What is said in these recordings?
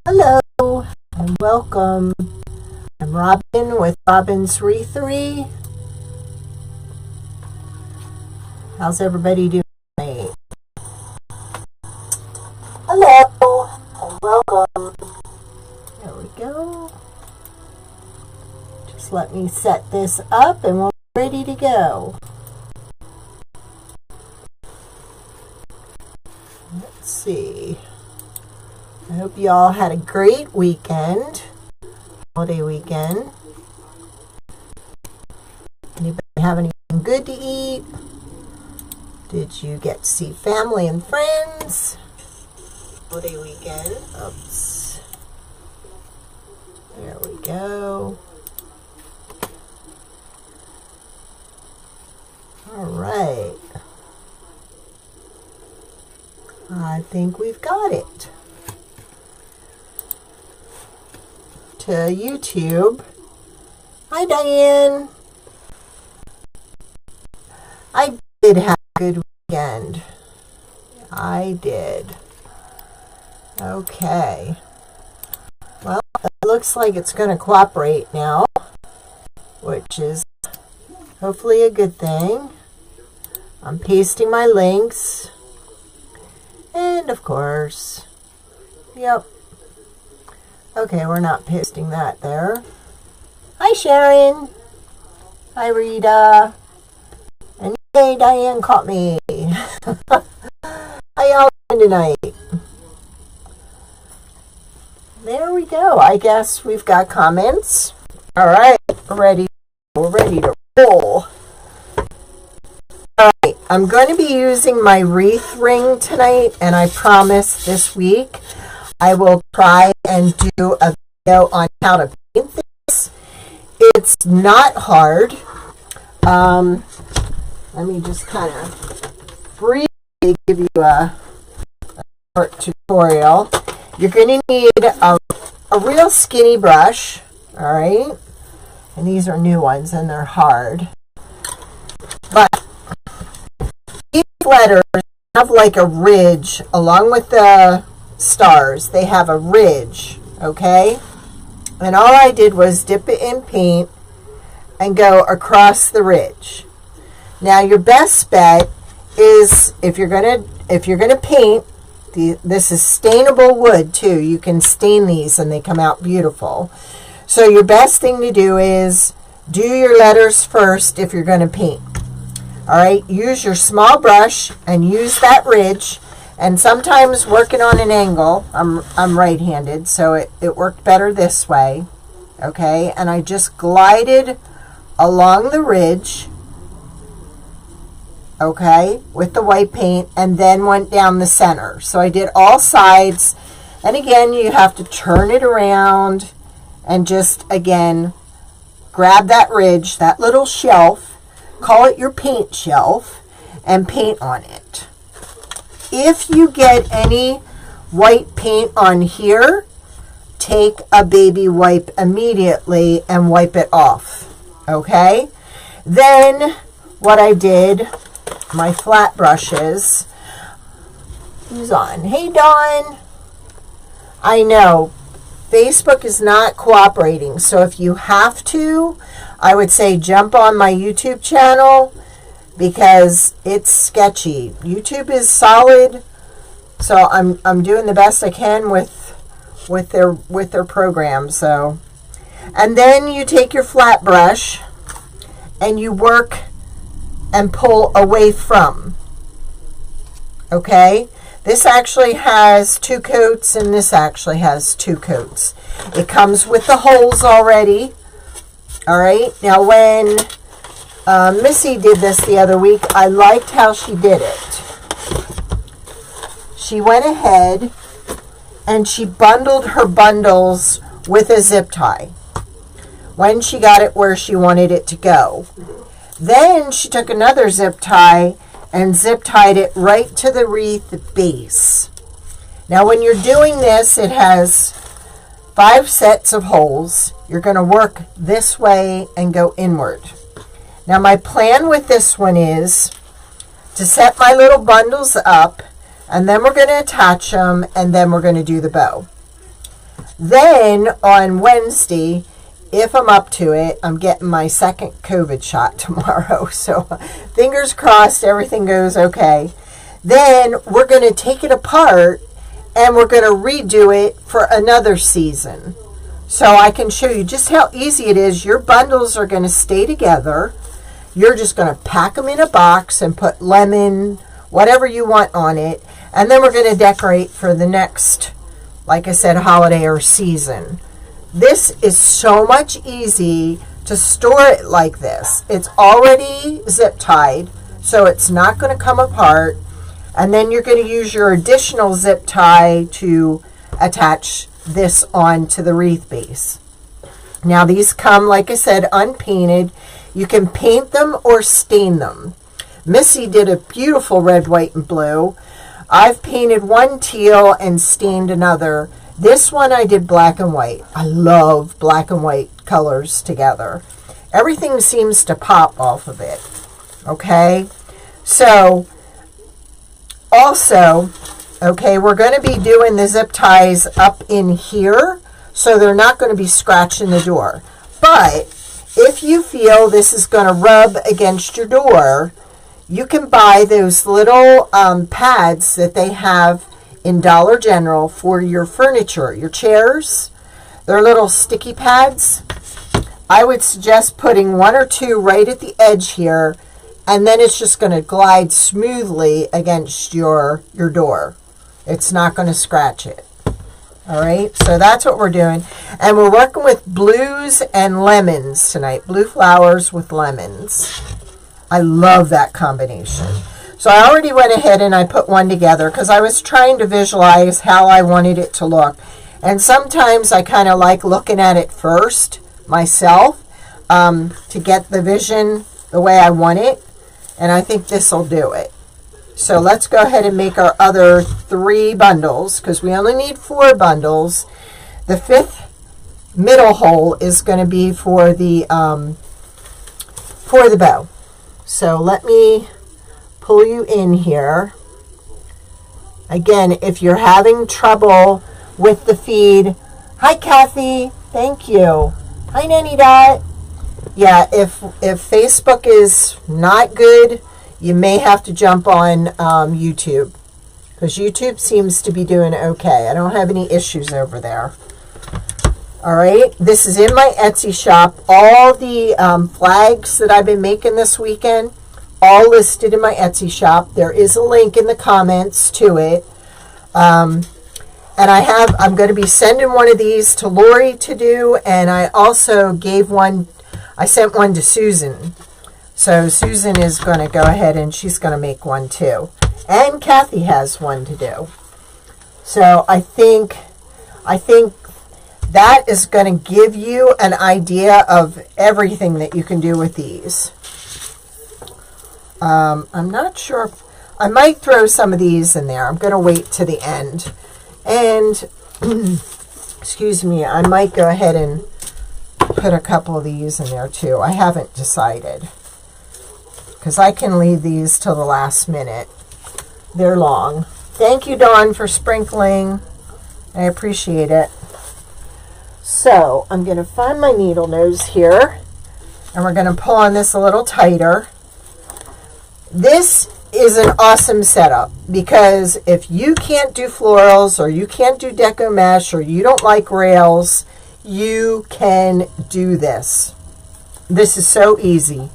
Hello and welcome. I'm Robin with Robin's Wreath. How's everybody doing tonight? Hello and welcome. There we go. Just let me set this up and we're ready to go. Let's see. I hope you all had a great weekend, holiday weekend. Anybody have anything good to eat? Did you get to see family and friends? Holiday weekend. Oops. There we go. All right. I think we've got it. To YouTube. Hi, Diane. I did have a good weekend. I did. Okay. Well, it looks like it's going to cooperate now, which is hopefully a good thing. I'm pasting my links. And of course, yep. Okay, we're not pasting that there. Hi, Sharon. Hi, Rita. And hey, Diane caught me. How y'all doing tonight? There we go. I guess we've got comments. All right, we're ready to roll. All right, I'm going to be using my wreath ring tonight, and I promise this week I will try and do a video on how to paint this. It's not hard. Let me just kind of briefly give you a short tutorial. You're going to need a real skinny brush, all right? And these are new ones, and they're hard. But these letters have like a ridge along with the stars. They have a ridge, okay? And all I did was dip it in paint and go across the ridge. Now your best bet is if you're gonna paint, this is stainable wood too. You can stain these and they come out beautiful. So your best thing to do is do your letters first if you're gonna paint. All right, use your small brush and use that ridge. And sometimes working on an angle, I'm right-handed, so it worked better this way, okay? And I just glided along the ridge, okay, with the white paint, and then went down the center. So I did all sides, and again, you have to turn it around and just, again, grab that ridge, that little shelf, call it your paint shelf, and paint on it. If you get any white paint on here, take a baby wipe immediately and wipe it off, okay? Then what I did, my flat brushes, who's on? Hey, Dawn. I know, Facebook is not cooperating, so if you have to, I would say jump on my YouTube channel, because it's sketchy. YouTube is solid, so I'm doing the best I can with their program. So, and then you take your flat brush and you work and pull away from. Okay, this actually has 2 coats, and this actually has 2 coats. It comes with the holes already. All right, now when Missy did this the other week, I liked how she did it. She went ahead and she bundled her bundles with a zip tie when she got it where she wanted it to go. Then she took another zip tie and zip tied it right to the wreath base. Now when you're doing this, it has 5 sets of holes. You're going to work this way and go inward. Now my plan with this one is to set my little bundles up, and then we're going to attach them, and then we're going to do the bow. Then on Wednesday, if I'm up to it, I'm getting my second COVID shot tomorrow. So fingers crossed everything goes okay. Then we're going to take it apart and we're going to redo it for another season. So I can show you just how easy it is. Your bundles are going to stay together. You're just going to pack them in a box and put lemon, whatever you want on it. And then we're going to decorate for the next, like I said, holiday or season. This is so much easy to store it like this. It's already zip tied, so it's not going to come apart. And then you're going to use your additional zip tie to attach this onto the wreath base. Now these come, like I said, unpainted. You can paint them or stain them. Missy did a beautiful red, white, and blue. I've painted one teal and stained another. This one I did black and white. I love black and white colors together. Everything seems to pop off of it. Okay? So, also, okay, we're going to be doing the zip ties up in here, so they're not going to be scratching the door. But if you feel this is going to rub against your door, you can buy those little pads that they have in Dollar General for your furniture, your chairs. They're little sticky pads. I would suggest putting 1 or 2 right at the edge here, and then it's just going to glide smoothly against your door. It's not going to scratch it. All right, so that's what we're doing. And we're working with blues and lemons tonight. Blue flowers with lemons. I love that combination. So I already went ahead and I put one together because I was trying to visualize how I wanted it to look. And sometimes I kind of like looking at it first myself to get the vision the way I want it. And I think this will do it. So let's go ahead and make our other 3 bundles because we only need 4 bundles. The 5th middle hole is going to be for the bow. So let me pull you in here. Again, if you're having trouble with the feed, hi Kathy, thank you. Hi Nanny Dot. Yeah, if Facebook is not good, you may have to jump on YouTube because YouTube seems to be doing okay. I don't have any issues over there. All right, this is in my Etsy shop. All the flags that I've been making this weekend, all listed in my Etsy shop. There is a link in the comments to it. And I'm going to be sending one of these to Lori to do, and I also I sent one to Susan. So Susan is going to go ahead and she's going to make one too. And Kathy has one to do. So I think that is going to give you an idea of everything that you can do with these. I'm not sure if I might throw some of these in there. I'm going to wait to the end. And, excuse me, I might go ahead and put a couple of these in there too. I haven't decided. Because I can leave these till the last minute. They're long. Thank you, Dawn, for sprinkling. I appreciate it. So, I'm going to find my needle nose here. And we're going to pull on this a little tighter. This is an awesome setup because if you can't do florals or you can't do deco mesh or you don't like rails, you can do this. This is so easy.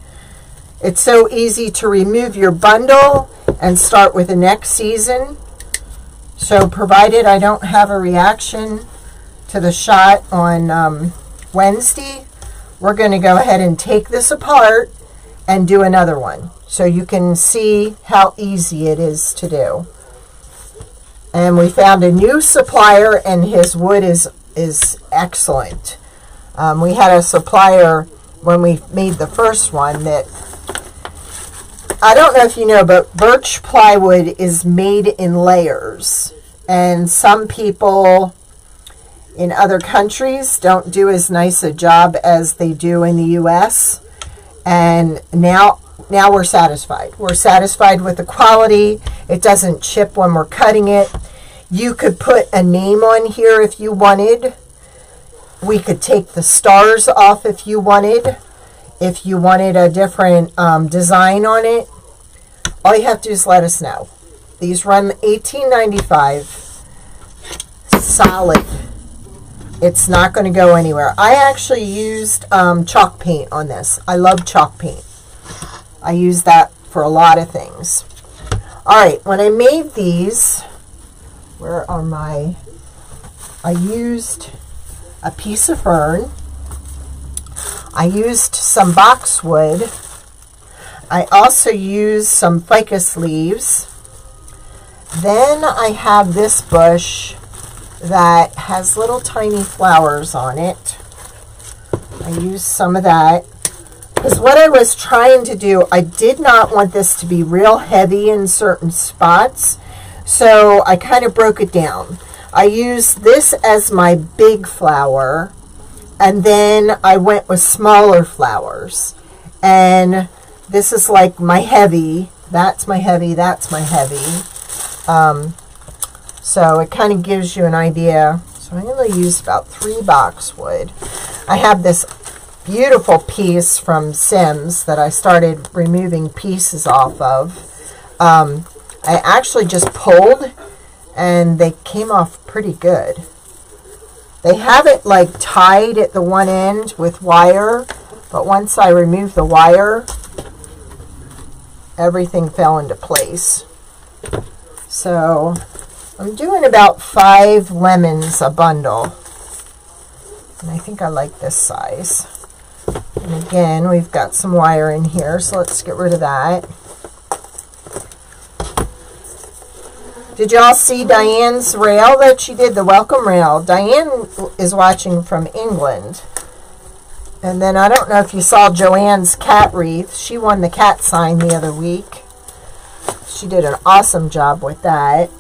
It's so easy to remove your bundle and start with the next season. So provided I don't have a reaction to the shot on Wednesday, we're going to go ahead and take this apart and do another one. So you can see how easy it is to do. And we found a new supplier and his wood is excellent. We had a supplier when we made the first one that, I don't know if you know, but birch plywood is made in layers. And some people in other countries don't do as nice a job as they do in the U.S. And now we're satisfied. We're satisfied with the quality. It doesn't chip when we're cutting it. You could put a name on here if you wanted. We could take the stars off if you wanted. If you wanted a different design on it, all you have to do is let us know. These run $18.95. Solid. It's not going to go anywhere. I actually used chalk paint on this. I love chalk paint. I use that for a lot of things. All right, when I made these, where are my... I used a piece of fern. I used some boxwood. I also used some ficus leaves. Then I have this bush that has little tiny flowers on it. I used some of that because what I was trying to do, I did not want this to be real heavy in certain spots, so I kind of broke it down. I used this as my big flower, and then I went with smaller flowers, and this is like my heavy. That's my heavy. That's my heavy. So it kind of gives you an idea. So I'm going to use about 3 boxwood. I have this beautiful piece from Sims that I started removing pieces off of. I actually just pulled and they came off pretty good. They have it like tied at the one end with wire, but once I removed the wire, everything fell into place. So I'm doing about 5 lemons a bundle. And I think I like this size. And again, we've got some wire in here, so let's get rid of that. Did y'all see Diane's rail that she did, the welcome rail? Diane is watching from England. And then I don't know if you saw Joanne's cat wreath. She won the cat sign the other week. She did an awesome job with that.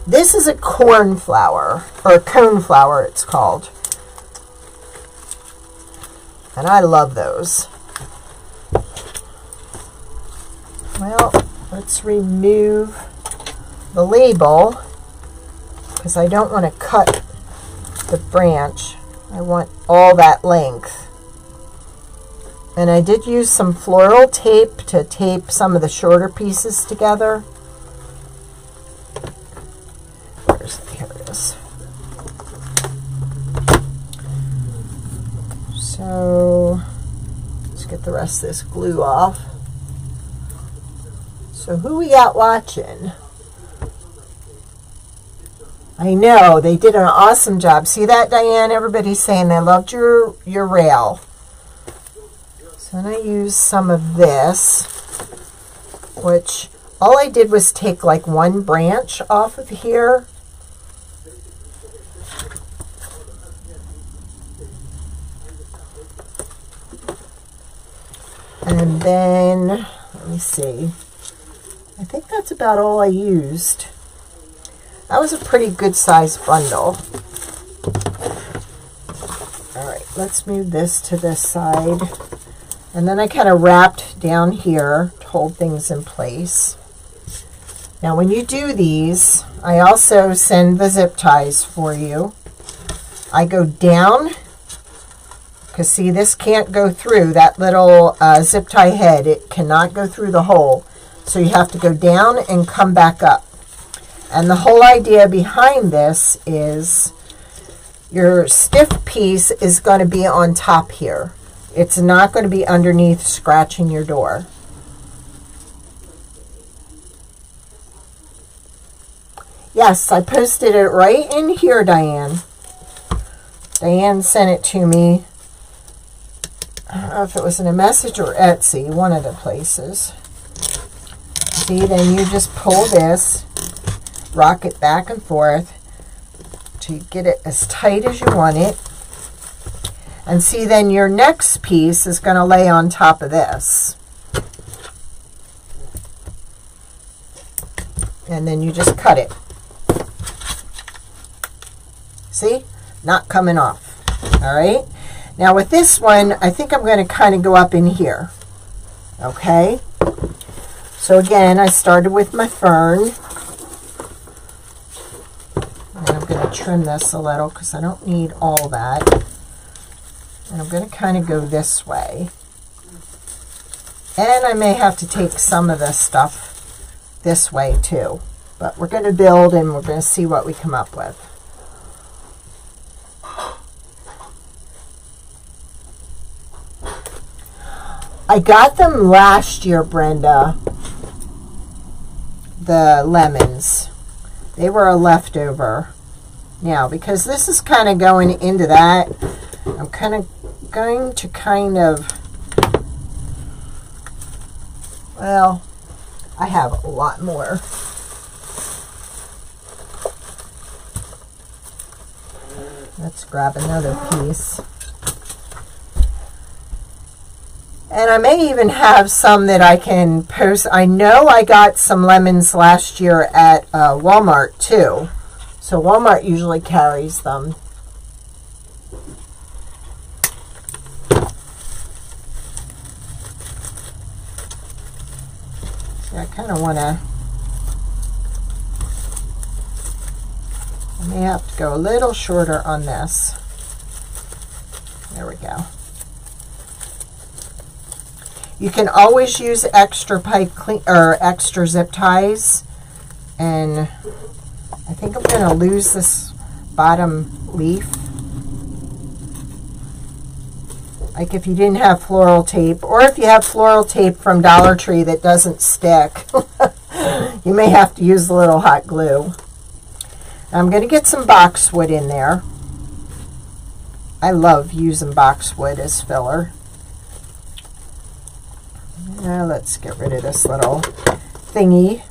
This is a cornflower, or a coneflower it's called. And I love those. Well, let's remove the label because I don't want to cut the branch. I want all that length. And I did use some floral tape to tape some of the shorter pieces together. Here it is. So let's get the rest of this glue off. So who we got watching? I know, they did an awesome job. See that, Diane? Everybody's saying they loved your rail. So then I used some of this, which all I did was take like one branch off of here. And then, let me see. I think that's about all I used. That was a pretty good sized bundle. All right, let's move this to this side. And then I kind of wrapped down here to hold things in place. Now when you do these, I also send the zip ties for you. I go down, because see, this can't go through that little zip tie head. It cannot go through the hole. So you have to go down and come back up. And the whole idea behind this is your stiff piece is going to be on top here. It's not going to be underneath scratching your door. Yes, I posted it right in here, Diane. Diane sent it to me. I don't know if it was in a message or Etsy, one of the places. See, then you just pull this, rock it back and forth to get it as tight as you want it. And see, then your next piece is going to lay on top of this. And then you just cut it. See? Not coming off. All right? Now with this one, I think I'm going to kind of go up in here. Okay? So again, I started with my fern. And I'm going to trim this a little because I don't need all that. And I'm going to kind of go this way. And I may have to take some of this stuff this way too. But we're going to build and we're going to see what we come up with. I got them last year, Brenda. The lemons. They were a leftover. Now, because this is kind of going into that, I'm kind of going to well, I have a lot more. Let's grab another piece. And I may even have some that I can post. I know I got some lemons last year at Walmart too. So Walmart usually carries them. See, I kind of want to... I may have to go a little shorter on this. There we go. You can always use extra pipe clean or extra zip ties, and I think I'm going to lose this bottom leaf. Like if you didn't have floral tape, or if you have floral tape from Dollar Tree that doesn't stick, you may have to use a little hot glue. I'm going to get some boxwood in there. I love using boxwood as filler. Now let's get rid of this little thingy.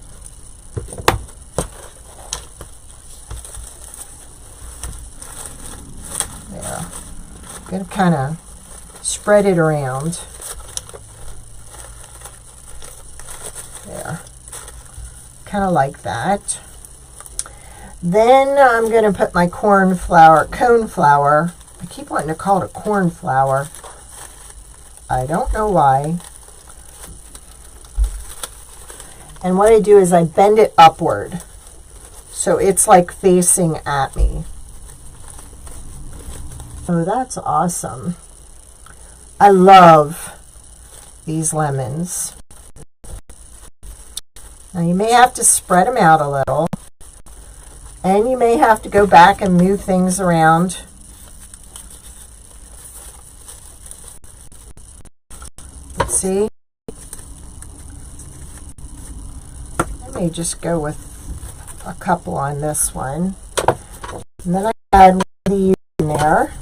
There. I'm going to kind of spread it around. There. Kind of like that. Then I'm going to put my cone flour. I keep wanting to call it a corn flour. I don't know why. And what I do is I bend it upward. So it's like facing at me. Oh, that's awesome. I love these lemons. Now you may have to spread them out a little. And you may have to go back and move things around. Let's see. I may just go with a couple on this one. And then I add one of these in there.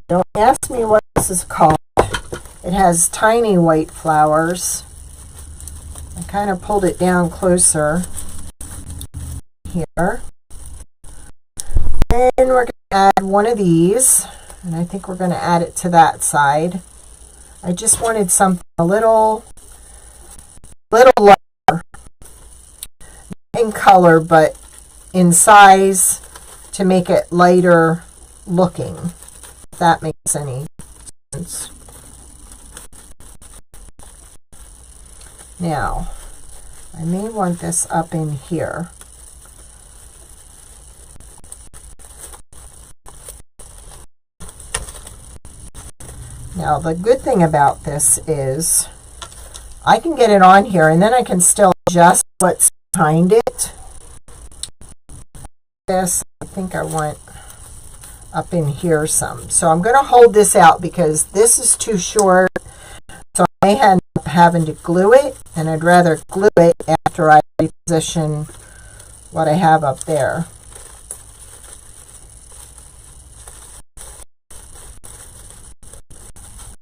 Don't ask me what this is called. It has tiny white flowers. I kind of pulled it down closer here. Then we're going to add one of these, and I think we're going to add it to that side. I just wanted something a little lighter in color, but in size to make it lighter looking, if that makes any sense. Now, I may want this up in here. Now, the good thing about this is I can get it on here and then I can still adjust what's behind it. This, I think I want up in here some. So I'm going to hold this out because this is too short. So I may end up having to glue it, and I'd rather glue it after I reposition what I have up there.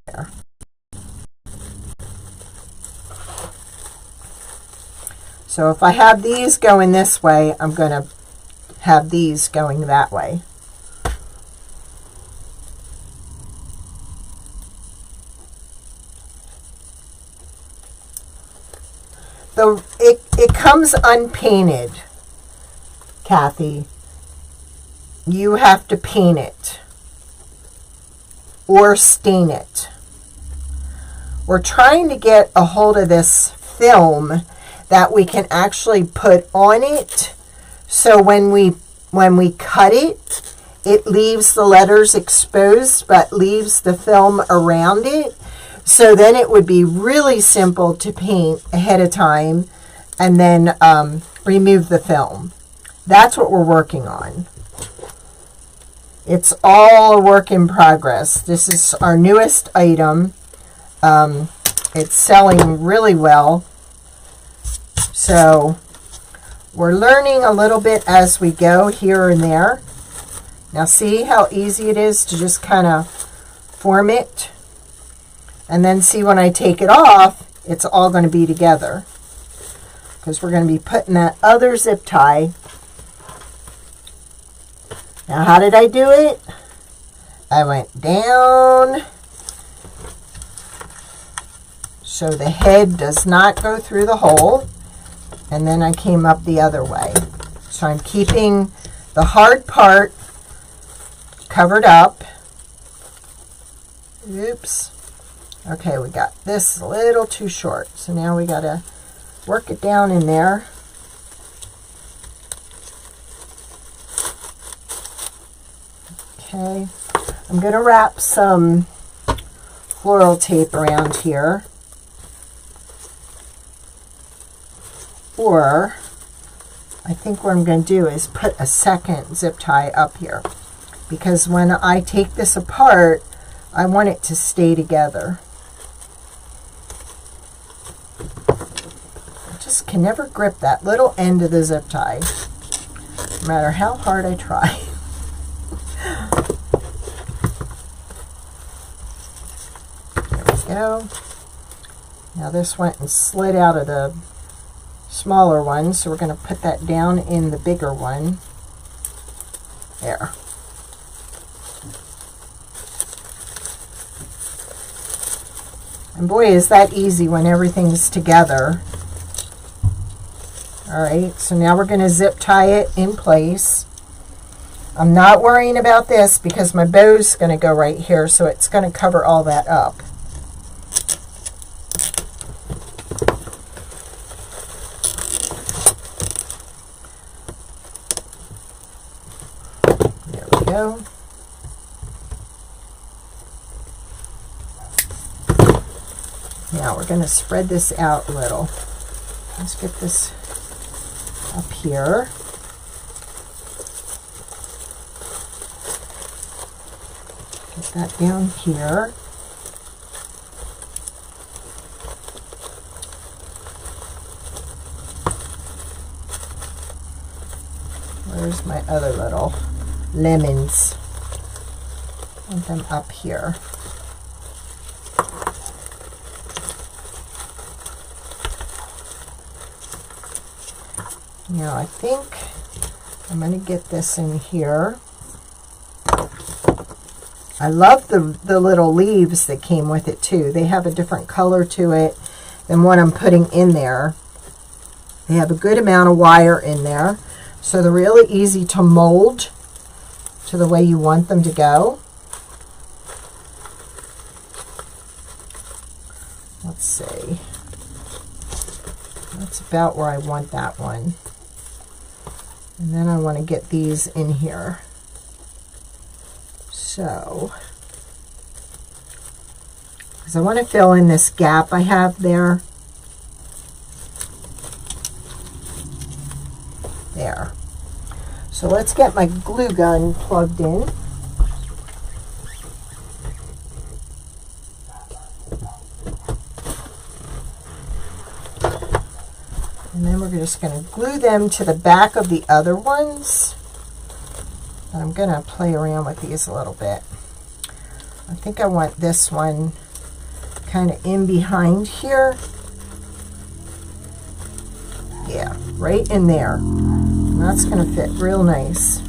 There. So if I have these going this way, I'm going to have these going that way. It comes unpainted, Kathy. You have to paint it or stain it. We're trying to get a hold of this film that we can actually put on it, so when we cut it, it leaves the letters exposed but leaves the film around it. So then it would be really simple to paint ahead of time and then remove the film. That's what we're working on. It's all a work in progress. This is our newest item. It's selling really well. So we're learning a little bit as we go here and there. Now see how easy it is to just kind of form it. And then see when I take it off, it's all going to be together. Because we're going to be putting that other zip tie. Now how did I do it? I went down so the head does not go through the hole. And then I came up the other way. So I'm keeping the hard part covered up. Oops. Okay, we got this a little too short. So now we got to work it down in there. Okay. I'm going to wrap some floral tape around here. Or I think what I'm going to do is put a second zip tie up here. Because when I take this apart, I want it to stay together. I just can never grip that little end of the zip tie, no matter how hard I try. There we go. Now this went and slid out of the smaller one, so we're going to put that down in the bigger one. There. And boy, is that easy when everything's together. Alright, so now we're going to zip tie it in place. I'm not worrying about this because my bow's going to go right here, so it's going to cover all that up. There we go. Now we're going to spread this out a little. Let's get this up here. Get that down here. Where's my other little lemons? I want them up here. Now I think I'm going to get this in here. I love the little leaves that came with it too. They have a different color to it than what I'm putting in there. They have a good amount of wire in there, so they're really easy to mold to the way you want them to go. Let's see. That's about where I want that one. And then I want to get these in here. So, because I want to fill in this gap I have there. There. So let's get my glue gun plugged in. And then we're just going to glue them to the back of the other ones. And I'm going to play around with these a little bit. I think I want this one kind of in behind here. Yeah, right in there. And that's going to fit real nice.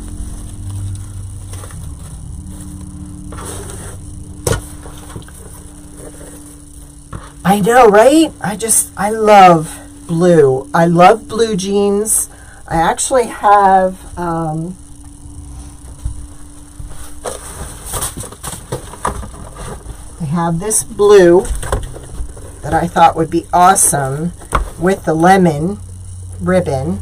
I know, right? I love blue. I love blue jeans. I actually have I have this blue that I thought would be awesome with the lemon ribbon.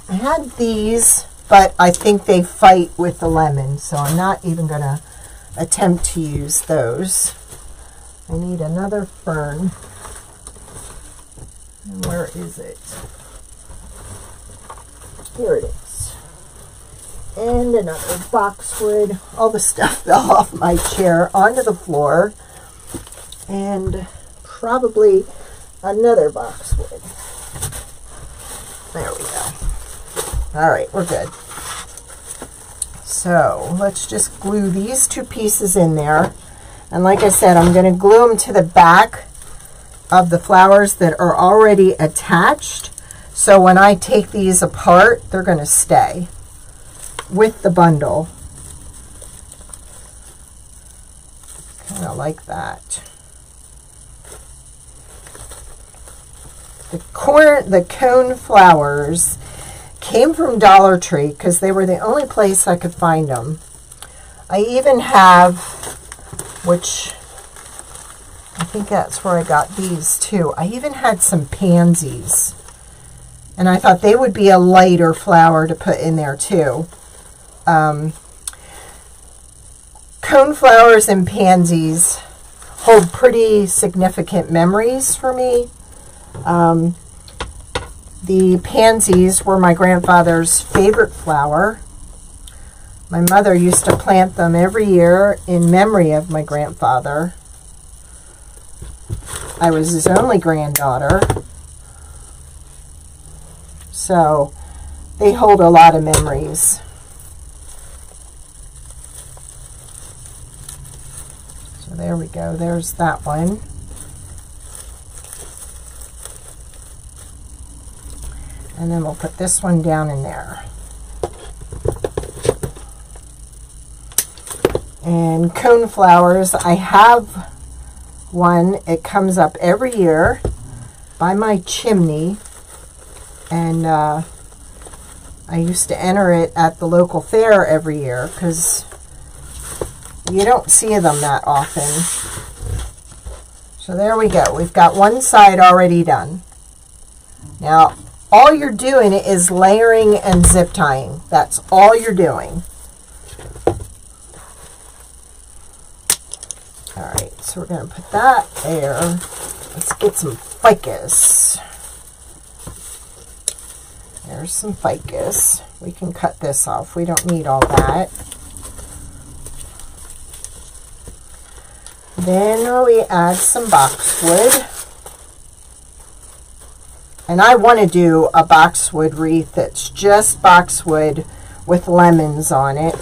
I had these but I think they fight with the lemon, so I'm not even going to attempt to use those. I need another fern. And where is it? Here it is. And another boxwood. All the stuff fell off my chair onto the floor. And probably another boxwood. There we go. All right, we're good. So let's just glue these two pieces in there. And like I said, I'm going to glue them to the back of the flowers that are already attached. So when I take these apart, they're going to stay with the bundle. Kind of like that. The cone flowers came from Dollar Tree because they were the only place I could find them. I even have, which I think that's where I got these too. I even had some pansies. And I thought they would be a lighter flower to put in there too. Cone flowers and pansies hold pretty significant memories for me. The pansies were my grandfather's favorite flower. My mother used to plant them every year in memory of my grandfather. I was his only granddaughter. So they hold a lot of memories. So there we go. There's that one. And then we'll put this one down in there. And cone flowers, I have one. It comes up every year by my chimney. And I used to enter it at the local fair every year because you don't see them that often. So there we go. We've got one side already done. Now, all you're doing is layering and zip tying. That's all you're doing. All right, so we're going to put that there. Let's get some ficus. There's some ficus. We can cut this off. We don't need all that. Then we add some boxwood. And I want to do a boxwood wreath that's just boxwood with lemons on it.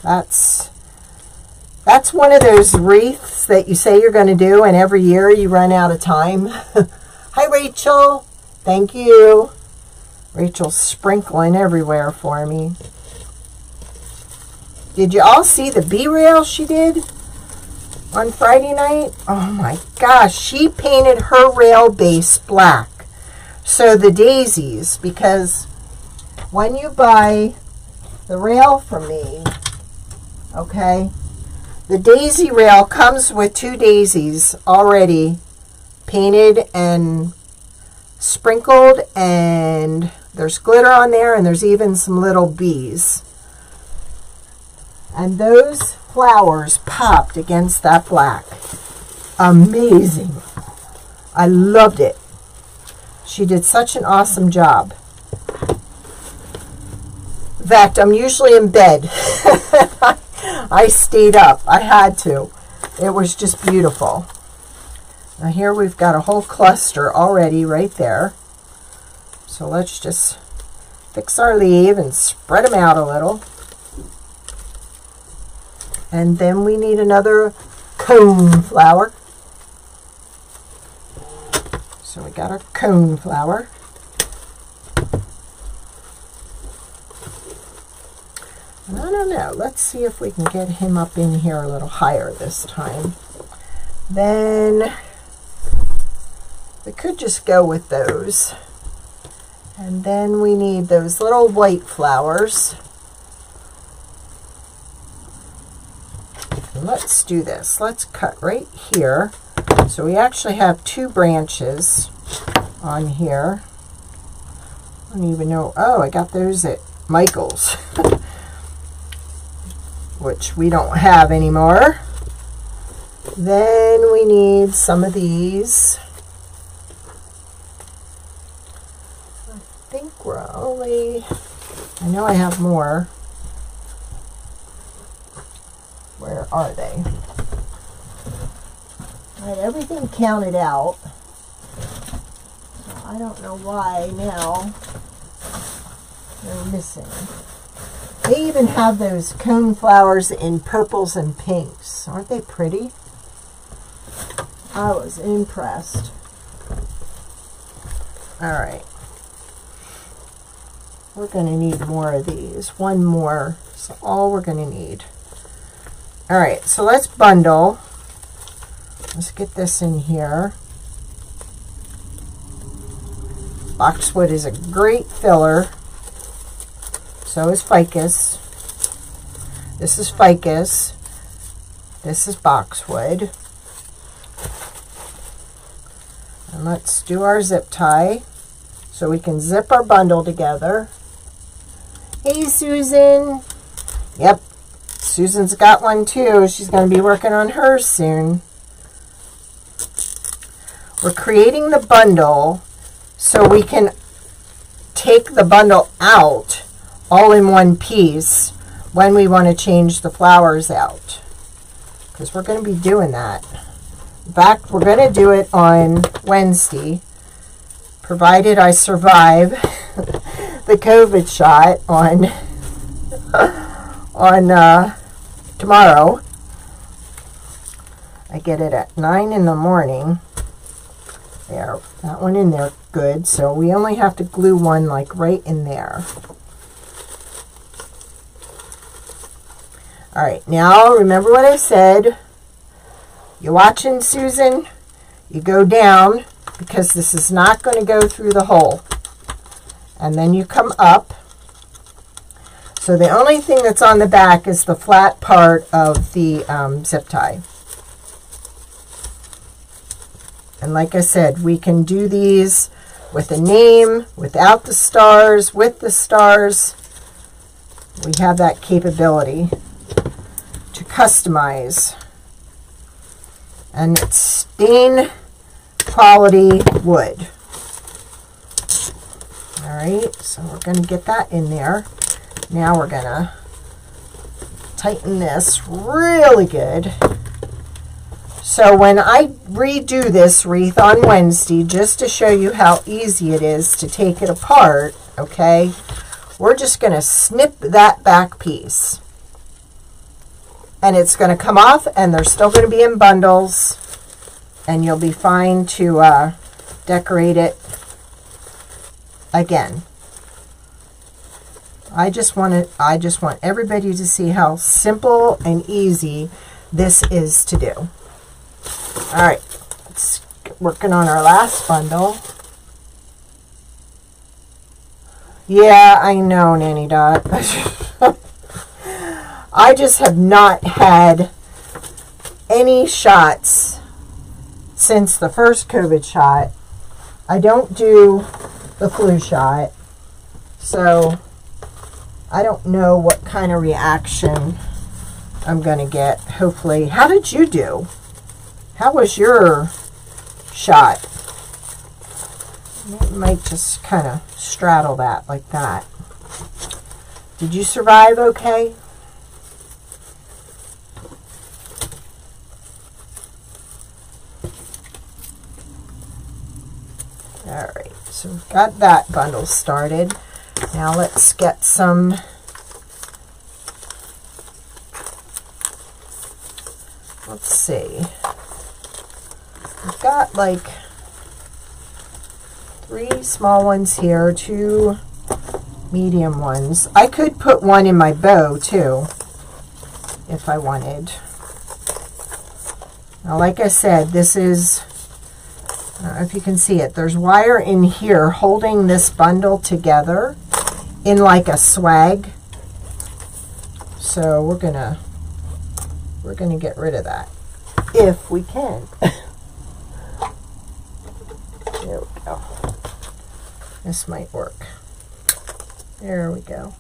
That's one of those wreaths that you say you're going to do, and every year you run out of time. Hi, Rachel. Thank you. Rachel's sprinkling everywhere for me. Did you all see the B-rail she did on Friday night? Oh my gosh, she painted her rail base black. So the daisies, because when you buy the rail from me, okay, the daisy rail comes with 2 daisies already painted and sprinkled, and there's glitter on there, and there's even some little bees. And those flowers popped against that black. Amazing. I loved it. She did such an awesome job. In fact, I'm usually in bed. I stayed up. I had to. It was just beautiful. Now here we've got a whole cluster already right there. So let's just fix our leaf and spread them out a little. And then we need another cone flower. So we got our cone flower. And I don't know. Let's see if we can get him up in here a little higher this time. Then we could just go with those. And then we need those little white flowers. And let's do this. Let's cut right here. So we actually have 2 branches on here. I don't even know. Oh, I got those at Michael's, which we don't have anymore. Then we need some of these. I think we're only, I know I have more. Where are they? I had everything counted out. So I don't know why now they're missing. They even have those cone flowers in purples and pinks. Aren't they pretty? I was impressed. All right. We're going to need more of these. One more. So all we're going to need. All right. So let's bundle. Let's get this in here. Boxwood is a great filler. So is ficus. This is ficus. This is boxwood. And let's do our zip tie so we can zip our bundle together. Hey, Susan. Yep, Susan's got one too. She's going to be working on hers soon. We're creating the bundle so we can take the bundle out all in one piece when we want to change the flowers out, because we're going to be doing that. In fact, we're going to do it on Wednesday, provided I survive the COVID shot on tomorrow. I get it at 9 in the morning. There, that one in there, good. So we only have to glue one like right in there. All right, now remember what I said. You watching, Susan? You go down, because this is not going to go through the hole. And then you come up. So the only thing that's on the back is the flat part of the zip tie. And like I said, we can do these with a name, without the stars, with the stars. We have that capability to customize. And it's stain quality wood. All right, so we're going to get that in there. Now we're going to tighten this really good. So when I redo this wreath on Wednesday, just to show you how easy it is to take it apart, okay, we're just going to snip that back piece. And it's going to come off, and they're still going to be in bundles, and you'll be fine to decorate it again. I just want everybody to see how simple and easy this is to do. All right, let's get working on our last bundle. Yeah, I know, Nanny Dot. I just have not had any shots since the first COVID shot. I don't do the flu shot, so I don't know what kind of reaction I'm going to get. Hopefully. How did you do? How was your shot? I might just kind of straddle that like that. Did you survive okay? All right, so we've got that bundle started. Now let's get some let's see. We've got like 3 small ones here, 2 medium ones. I could put one in my bow too if I wanted. Now, like I said, this is, I don't know if you can see it, there's wire in here holding this bundle together in like a swag. So we're gonna get rid of that if we can. There we go. This might work. There we go.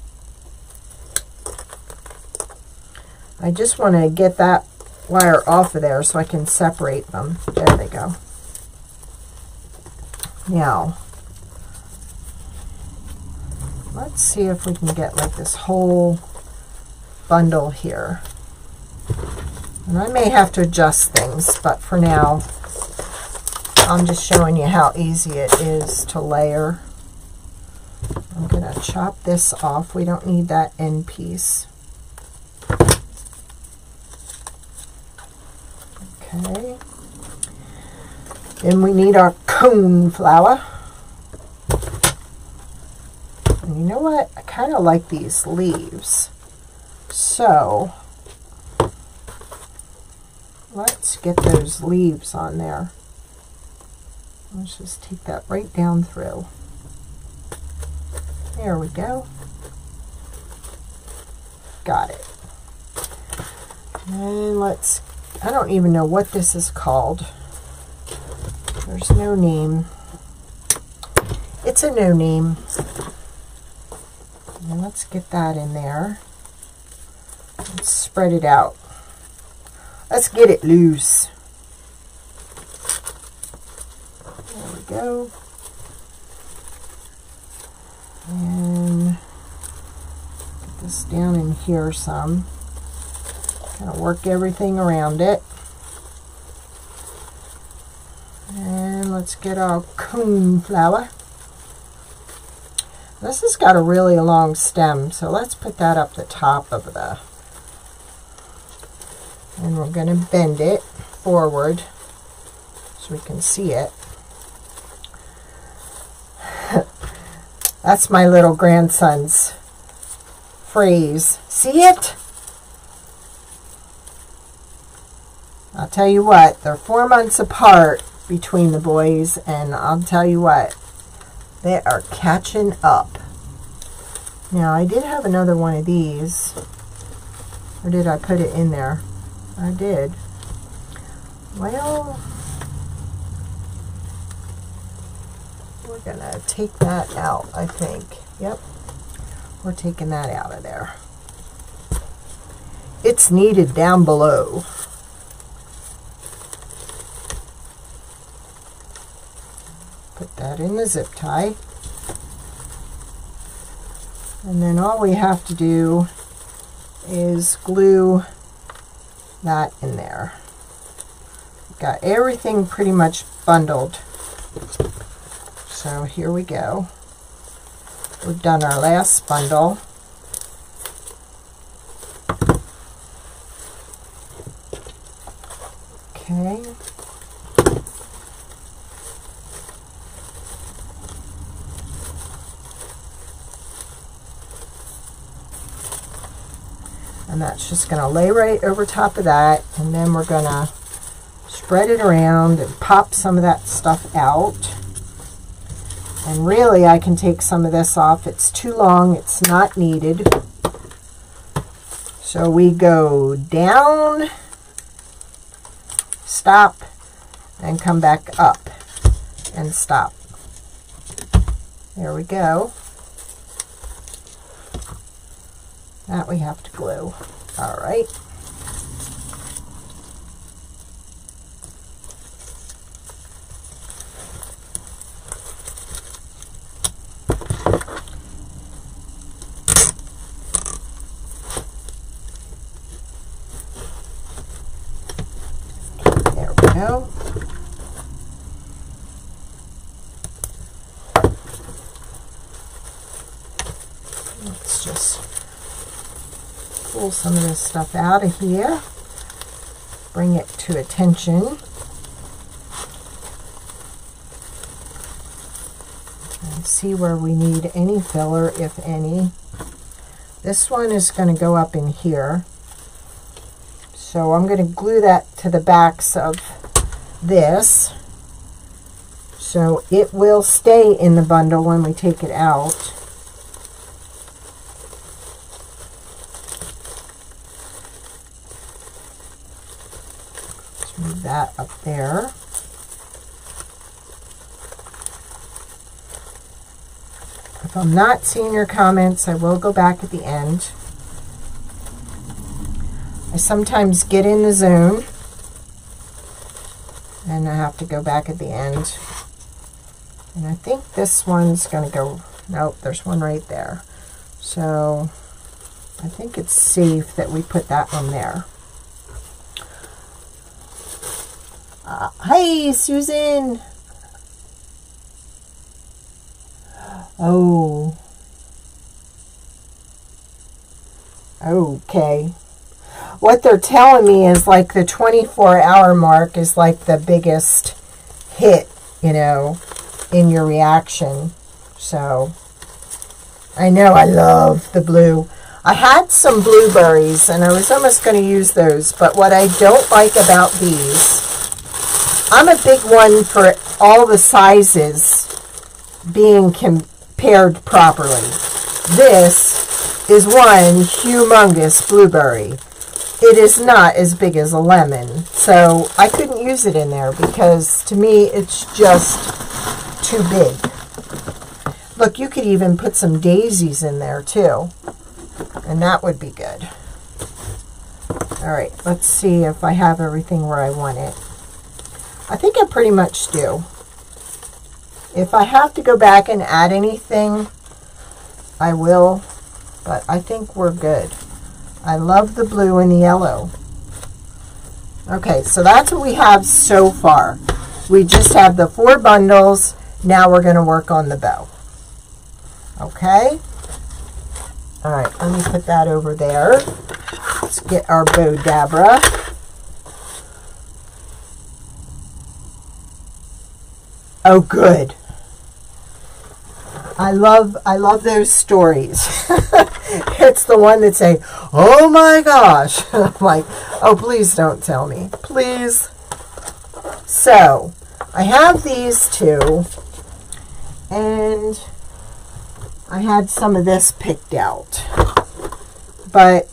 I just want to get that wire off of there so I can separate them. There they go. Now, let's see if we can get like this whole bundle here. And I may have to adjust things, but for now, I'm just showing you how easy it is to layer. I'm going to chop this off. We don't need that end piece. Okay. Then we need our cone flower. And you know what? I kind of like these leaves. So, let's get those leaves on there. Let's just take that right down through. There we go. Got it. And let's, I don't even know what this is called. There's no name. It's a no name. And let's get that in there. Let's spread it out. Let's get it loose. There we go. And get this down in here some. Kind of work everything around it. And let's get our cone flower. This has got a really long stem, so let's put that up the top of the, and we're going to bend it forward so we can see it. That's my little grandson's phrase. See it? I'll tell you what, they're 4 months apart between the boys, and I'll tell you what, they are catching up. Now, I did have another one of these. Or did I put it in there? I did. Well, we're going to take that out, I think. Yep. We're taking that out of there. It's needed down below. Put that in the zip tie. And then all we have to do is glue that in there. Got everything pretty much bundled. So here we go. We've done our last bundle. Okay. And that's just going to lay right over top of that, and then we're going to spread it around and pop some of that stuff out. And really, I can take some of this off. It's too long. It's not needed. So we go down, stop, and come back up and stop. There we go. That we have to glue. All right. There we go. Let's just pull some of this stuff out of here, bring it to attention, and see where we need any filler, if any. This one is going to go up in here, so I'm going to glue that to the backs of this, so it will stay in the bundle when we take it out. Move that up there. If I'm not seeing your comments, I will go back at the end. I sometimes get in the zone and I have to go back at the end. And I think this one's going to go, nope, there's one right there. So I think it's safe that we put that one there. Hi, Susan. Oh. Okay. What they're telling me is like the 24-hour mark is like the biggest hit, you know, in your reaction. So I know I love the blue. I had some blueberries and I was almost going to use those, but what I don't like about these, I'm a big one for all the sizes being compared properly. This is one humongous blueberry. It is not as big as a lemon, so I couldn't use it in there because to me it's just too big. Look, you could even put some daisies in there too, and that would be good. All right, let's see if I have everything where I want it. I think I pretty much do. If I have to go back and add anything, I will, but I think we're good. I love the blue and the yellow. Okay, so that's what we have so far. We just have the 4 bundles. Now we're going to work on the bow. Okay? All right, let me put that over there. Let's get our bow dabra. Oh, good. I love those stories. It's the one that say, oh my gosh. I'm like, oh, please don't tell me. Please. So, I have these two. And I had some of this picked out. But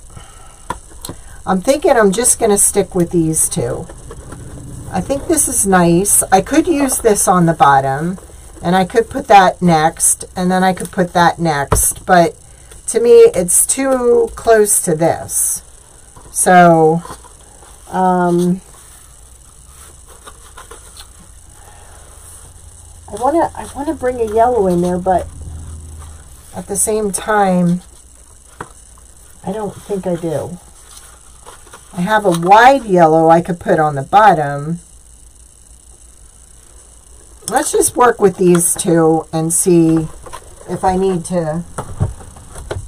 I'm thinking I'm just going to stick with these two. I think this is nice. I could use this on the bottom. And I could put that next, and then I could put that next. But to me, it's too close to this. So, I wanna bring a yellow in there, but at the same time, I don't think I do. I have a wide yellow I could put on the bottom. Let's just work with these two and see if I need to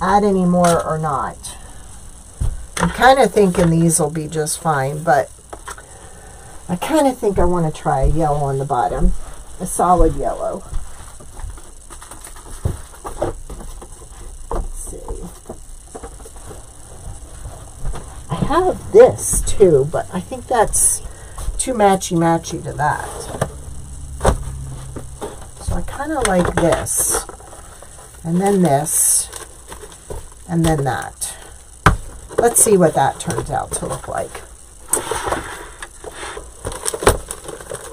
add any more or not. I'm kind of thinking these will be just fine, but I kind of think I want to try a yellow on the bottom, a solid yellow. Let's see. I have this too, but I think that's too matchy-matchy to that. So I kind of like this, and then this, and then that. Let's see what that turns out to look like.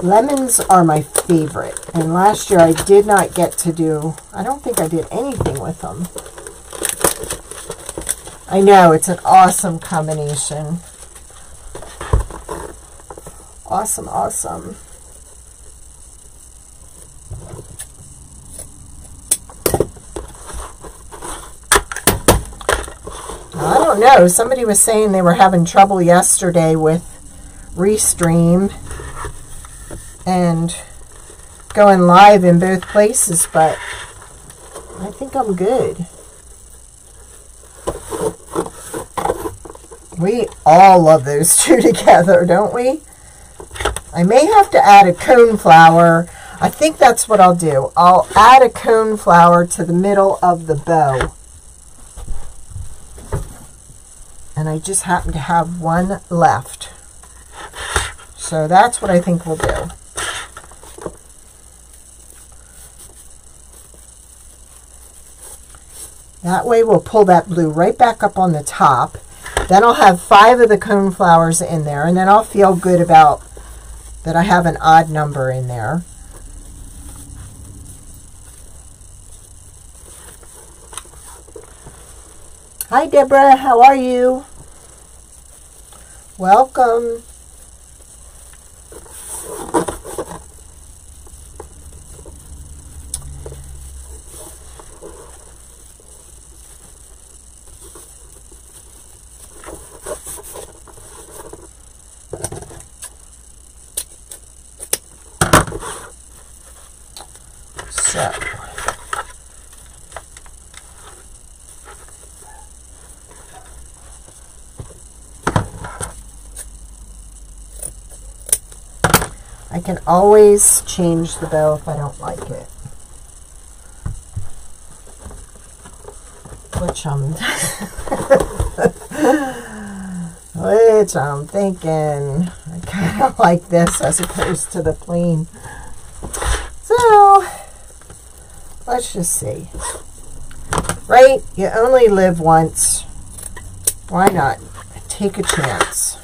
Lemons are my favorite, and last year I did not get to do, I don't think I did anything with them. I know, it's an awesome combination. Awesome, awesome. I don't know. Somebody was saying they were having trouble yesterday with Restream and going live in both places, but I think I'm good. We all love those two together, don't we? I may have to add a coneflower. I think that's what I'll do. I'll add a coneflower to the middle of the bow. And I just happen to have one left. So that's what I think we'll do. That way we'll pull that blue right back up on the top. Then I'll have 5 of the coneflowers in there, and then I'll feel good about that I have an odd number in there. Hi, Deborah. How are you? Welcome. So, I can always change the bow if I don't like it. Which I'm thinking. I kind of like this as opposed to the plain. So, let's just see. Right? You only live once. Why not? Take a chance.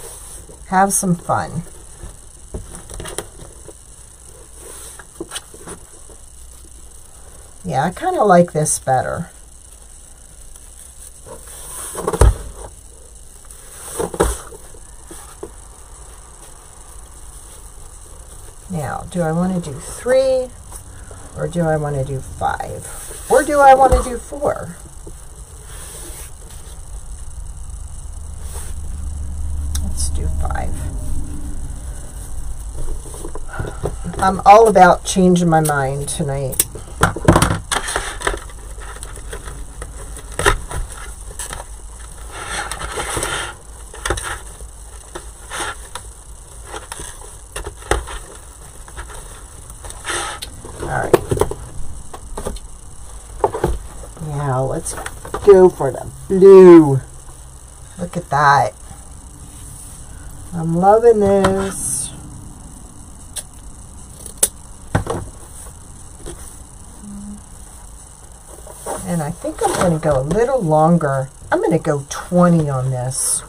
Have some fun. Yeah, I kind of like this better. Now, do I want to do 3, or do I want to do 5, or do I want to do 4? Let's do 5. I'm all about changing my mind tonight. Now let's go for the blue. Look at that. I'm loving this. And I think I'm going to go a little longer. I'm going to go 20 on this.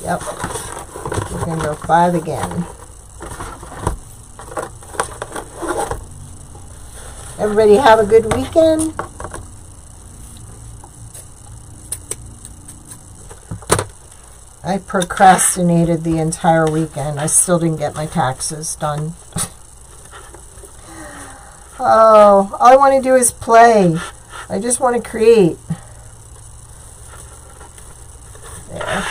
Yep. We're going to go 5 again. Everybody have a good weekend. I procrastinated the entire weekend. I still didn't get my taxes done. Oh, all I want to do is play. I just want to create. There.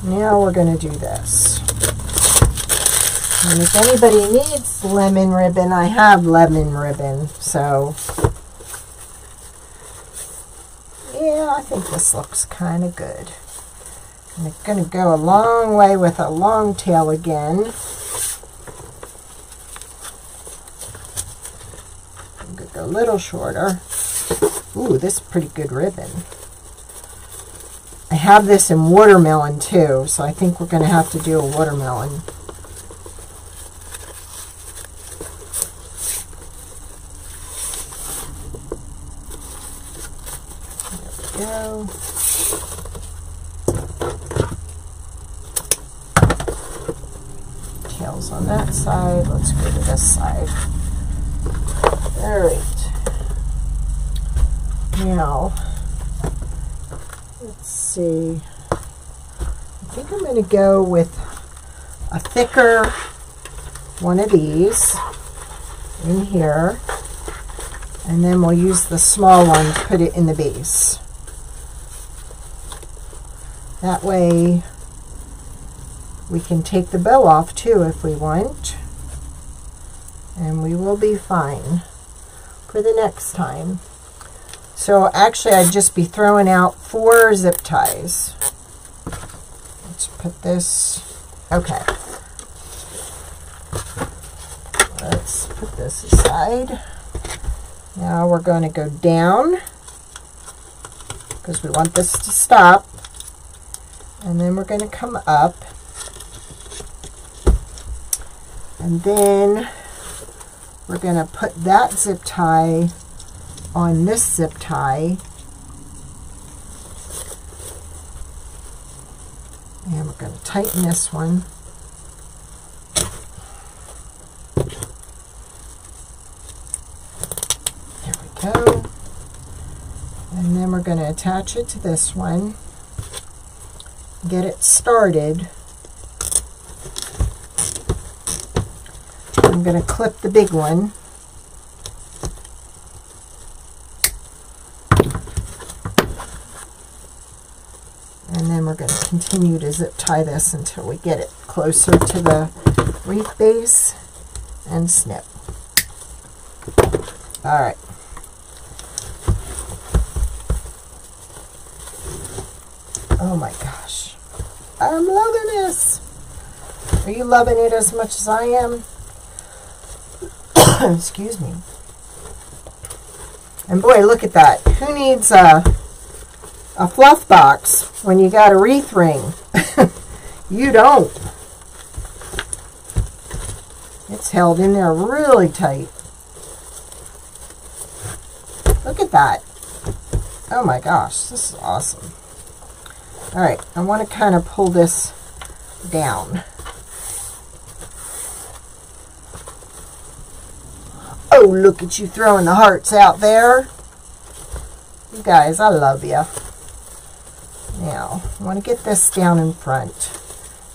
Now we're going to do this. And if anybody needs lemon ribbon, I have lemon ribbon. So, yeah, I think this looks kind of good. And it's going to go a long way with a long tail again. I'm going to go a little shorter. Ooh, this is pretty good ribbon. I have this in watermelon too, so I think we're going to have to do a watermelon. There we go. Tails on that side. Let's go to this side. All right. Now, let's see. I think I'm going to go with a thicker one of these in here, and then we'll use the small one to put it in the base. That way we can take the bow off too if we want, and we will be fine for the next time. So actually I'd just be throwing out 4 zip ties. Let's put this, okay. Let's put this aside. Now we're going to go down because we want this to stop. And then we're going to come up. And then we're going to put that zip tie on this zip tie. And we're going to tighten this one. There we go. And then we're going to attach it to this one. Get it started. I'm going to clip the big one. And then we're going to continue to zip tie this until we get it closer to the wreath base and snip. All right. Oh my gosh. I'm loving this. Are you loving it as much as I am? Excuse me. And boy, look at that. Who needs a fluff box when you got a wreath ring? You don't. It's held in there really tight. Look at that. Oh my gosh, this is awesome. All right, I want to kind of pull this down. Oh, look at you throwing the hearts out there. You guys, I love you. Now, I want to get this down in front.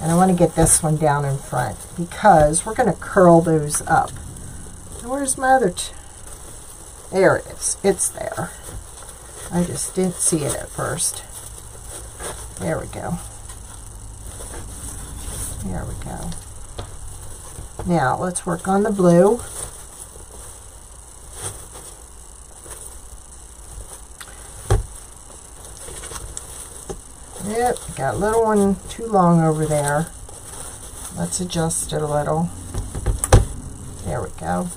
And I want to get this one down in front because we're going to curl those up. Now, where's my other there it is. It's there. I just didn't see it at first. There we go. There we go. Now, let's work on the blue. Yep, got a little one too long over there. Let's adjust it a little. There we go.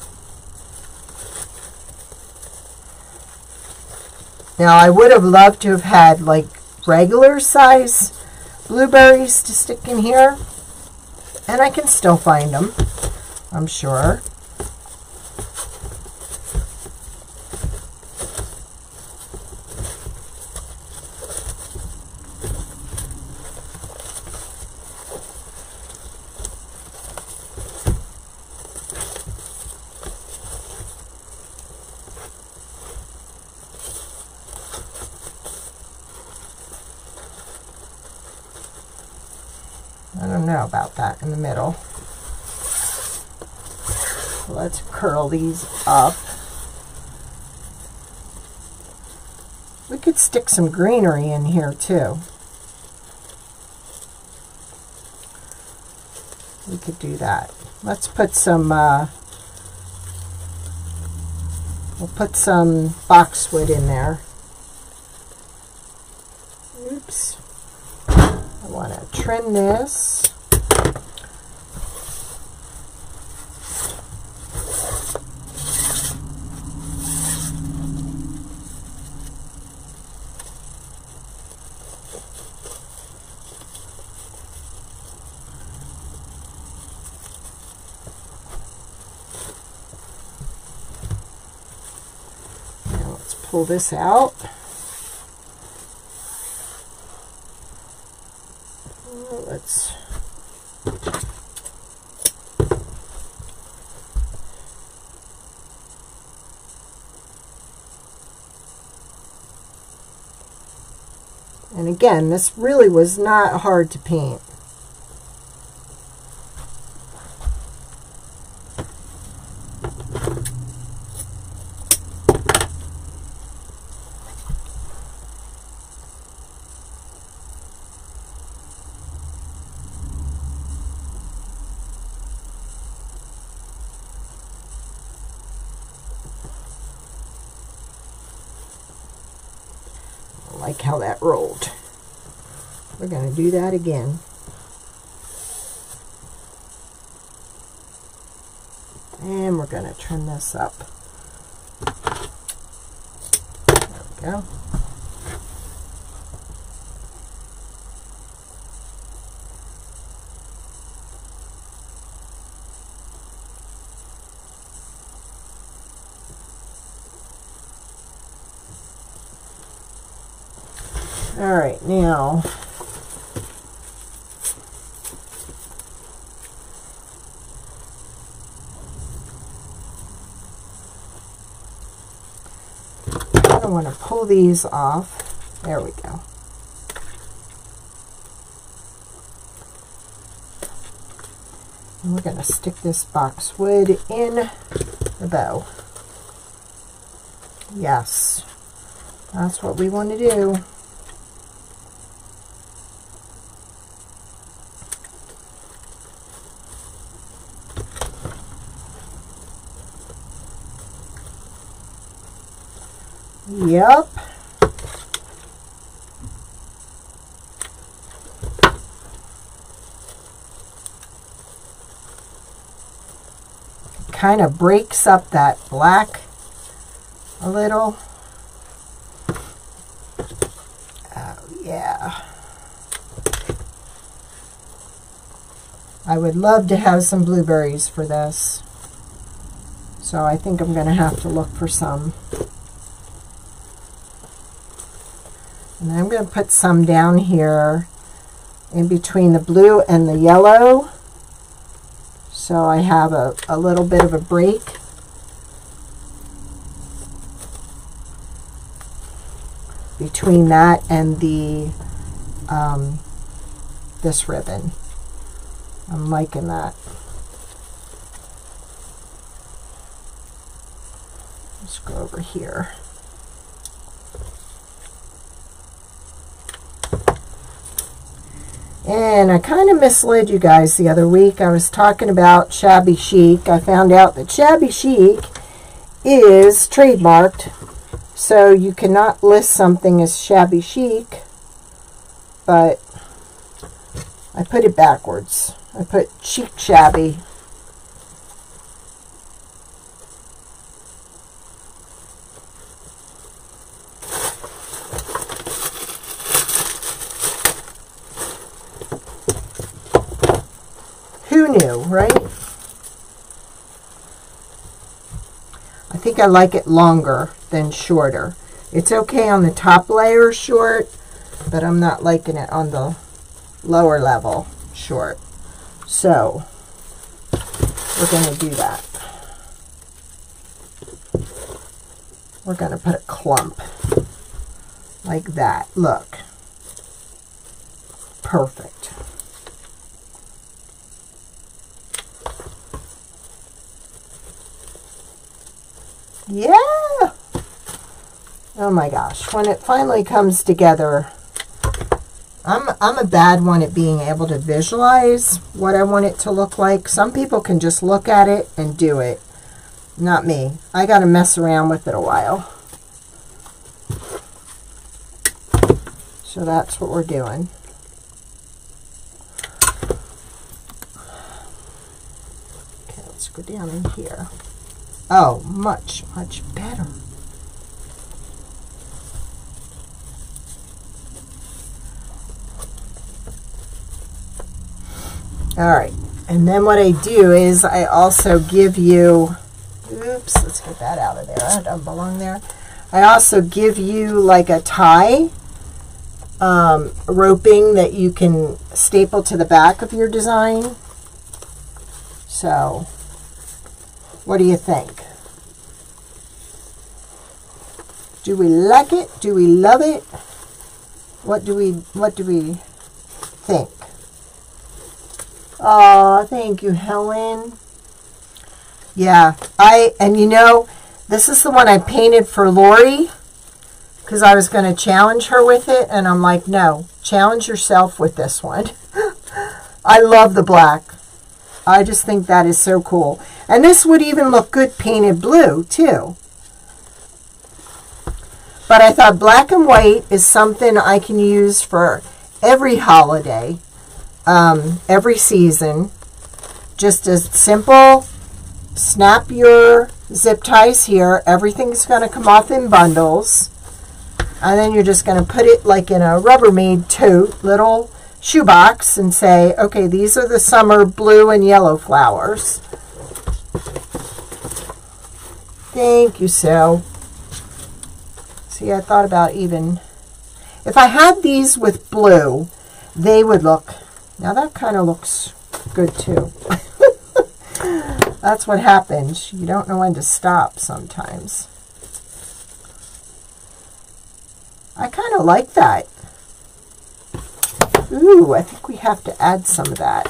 Now, I would have loved to have had like regular size blueberries to stick in here. And I can still find them, I'm sure. I don't know about that in the middle. Let's curl these up. We could stick some greenery in here too. We could do that. Let's put some, we'll put some boxwood in there. Oops. I want to trim this. Now let's pull this out. Let's and again, this really was not hard to paint. Like how that rolled. We're going to do that again. And we're going to trim this up. There we go. All right, now I want to pull these off. There we go. And we're going to stick this boxwood in the bow. Yes, that's what we want to do. Yep. Kind of breaks up that black a little. Oh, yeah. I would love to have some blueberries for this. So I think I'm going to have to look for some. And I'm going to put some down here in between the blue and the yellow. So I have a little bit of a break. Between that and the this ribbon. I'm liking that. Let's go over here. And I kind of misled you guys the other week. I was talking about shabby chic. I found out that shabby chic is trademarked. So you cannot list something as shabby chic, but I put it backwards. I put chic shabby. Who knew, right? I think I like it longer than shorter. It's okay on the top layer short, but I'm not liking it on the lower level short. So we're going to do that. We're going to put a clump like that. Look. Perfect. Yeah. Oh my gosh. When it finally comes together, I'm a bad one at being able to visualize what I want it to look like. Some people can just look at it and do it. Not me. I got to mess around with it a while. So that's what we're doing. Okay, let's go down in here. Oh, much, much better. All right, and then what I do is I also give you, oops, let's get that out of there. That doesn't belong there. I also give you like a tie roping that you can staple to the back of your design. So, what do you think? Do we like it? Do we love it? What do we think? Oh, thank you, Helen. Yeah, and you know, this is the one I painted for Lori because I was going to challenge her with it, and I'm like, no, challenge yourself with this one. I love the black. I just think that is so cool. And this would even look good painted blue, too. But I thought black and white is something I can use for every holiday. Every season. Just as simple, snap your zip ties here. Everything's going to come off in bundles. And then you're just going to put it like in a Rubbermaid tote, little shoebox, and say, okay, these are the summer blue and yellow flowers. Thank you, Sue. See, I thought about even, If I had these with blue, they would look, now that kind of looks good too. That's what happens. You don't know when to stop sometimes. I kind of like that. Ooh, I think we have to add some of that.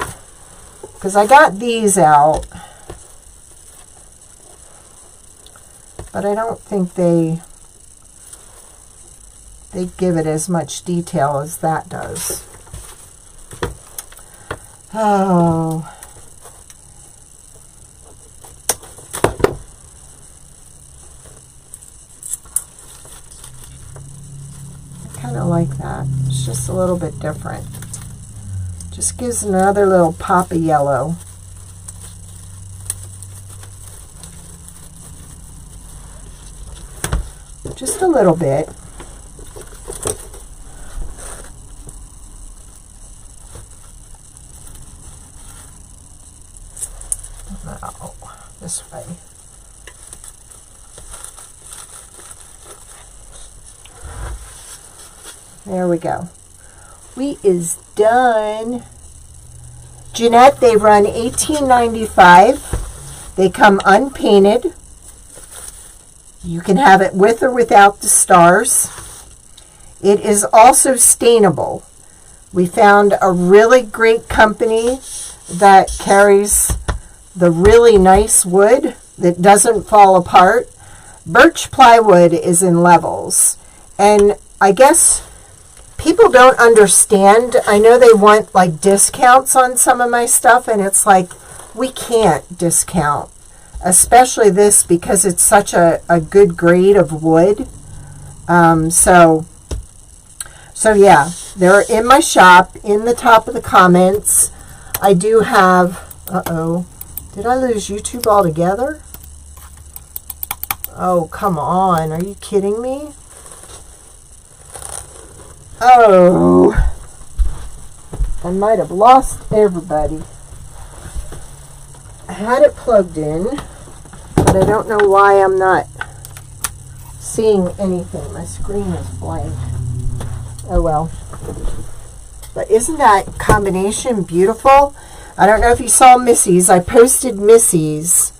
Because I got these out. But I don't think they give it as much detail as that does. Oh. I kind of like that. It's just a little bit different. Just gives another little pop of yellow. Just a little bit. Oh, this way. There we go. Wheat is done. Jeanette, they run $18.95. They come unpainted. You can have it with or without the stars. It is also stainable. We found a really great company that carries the really nice wood that doesn't fall apart. Birch plywood is in levels. And I guess people don't understand. I know they want like discounts on some of my stuff, and it's like, we can't discount. Especially this, because it's such a good grade of wood. So yeah, they're in my shop, in the top of the comments. I do have, uh-oh, did I lose YouTube altogether? Oh, come on, are you kidding me? Oh, I might have lost everybody. I had it plugged in, but I don't know why I'm not seeing anything. My screen is blank. Oh well. But isn't that combination beautiful? I don't know if you saw Missy's. I posted Missy's.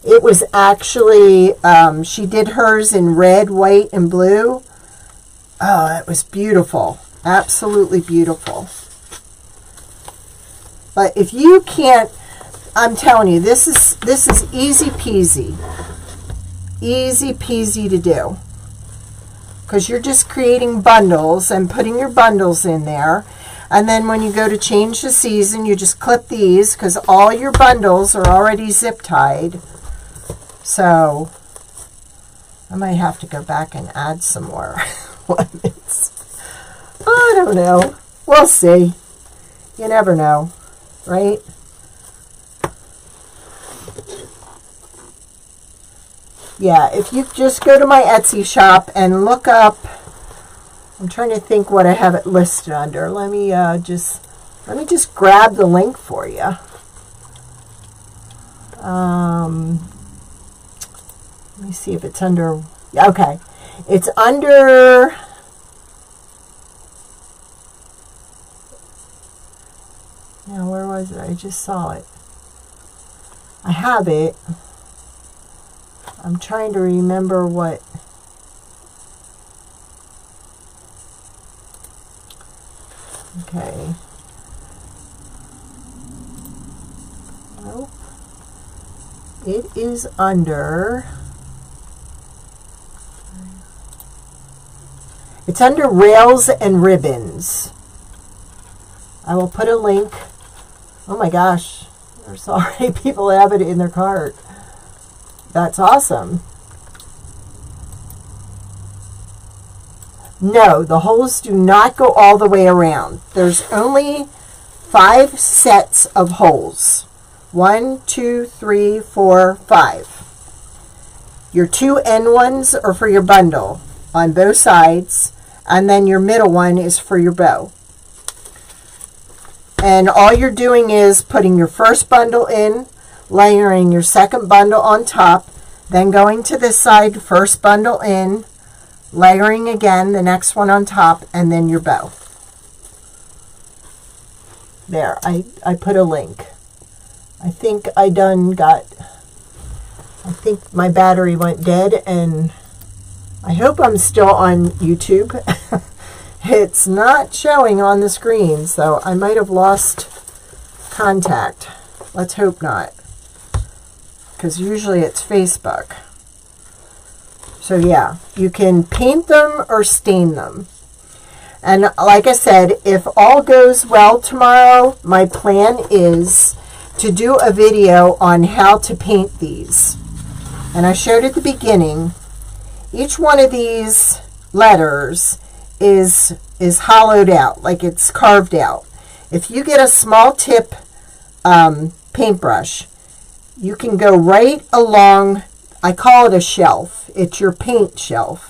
It was actually, she did hers in red, white, and blue. Oh, it was beautiful. Absolutely beautiful. But if you can't, I'm telling you, this is easy peasy. Easy peasy to do. Because you're just creating bundles and putting your bundles in there. And then when you go to change the season, you just clip these, because all your bundles are already zip tied. So I might have to go back and add some more lemons. I don't know. We'll see. You never know, right? Yeah, if you just go to my Etsy shop and look up, I'm trying to think what I have it listed under. Let me just grab the link for you. Let me see if it's under. Okay, it's under. Now, where was it? I just saw it. I have it. I'm trying to remember what. Okay. Nope. It is under. It's under Rails and Ribbons. I will put a link. Oh my gosh. There's already people that have it in their cart. That's awesome. No, the holes do not go all the way around. There's only 5 sets of holes. 1, 2, 3, 4, 5. Your 2 end ones are for your bundle on both sides, and then your middle one is for your bow. And all you're doing is putting your first bundle in, layering your second bundle on top, then going to this side, first bundle in, layering again, the next one on top, and then your bow. There, I put a link. I think I think my battery went dead, and I hope I'm still on YouTube. It's not showing on the screen, so I might have lost contact. Let's hope not, because usually it's Facebook. So yeah, you can paint them or stain them. And like I said, if all goes well tomorrow, my plan is to do a video on how to paint these. And I showed at the beginning, each one of these letters is hollowed out, like it's carved out. If you get a small tip paintbrush, you can go right along, I call it a shelf. It's your paint shelf.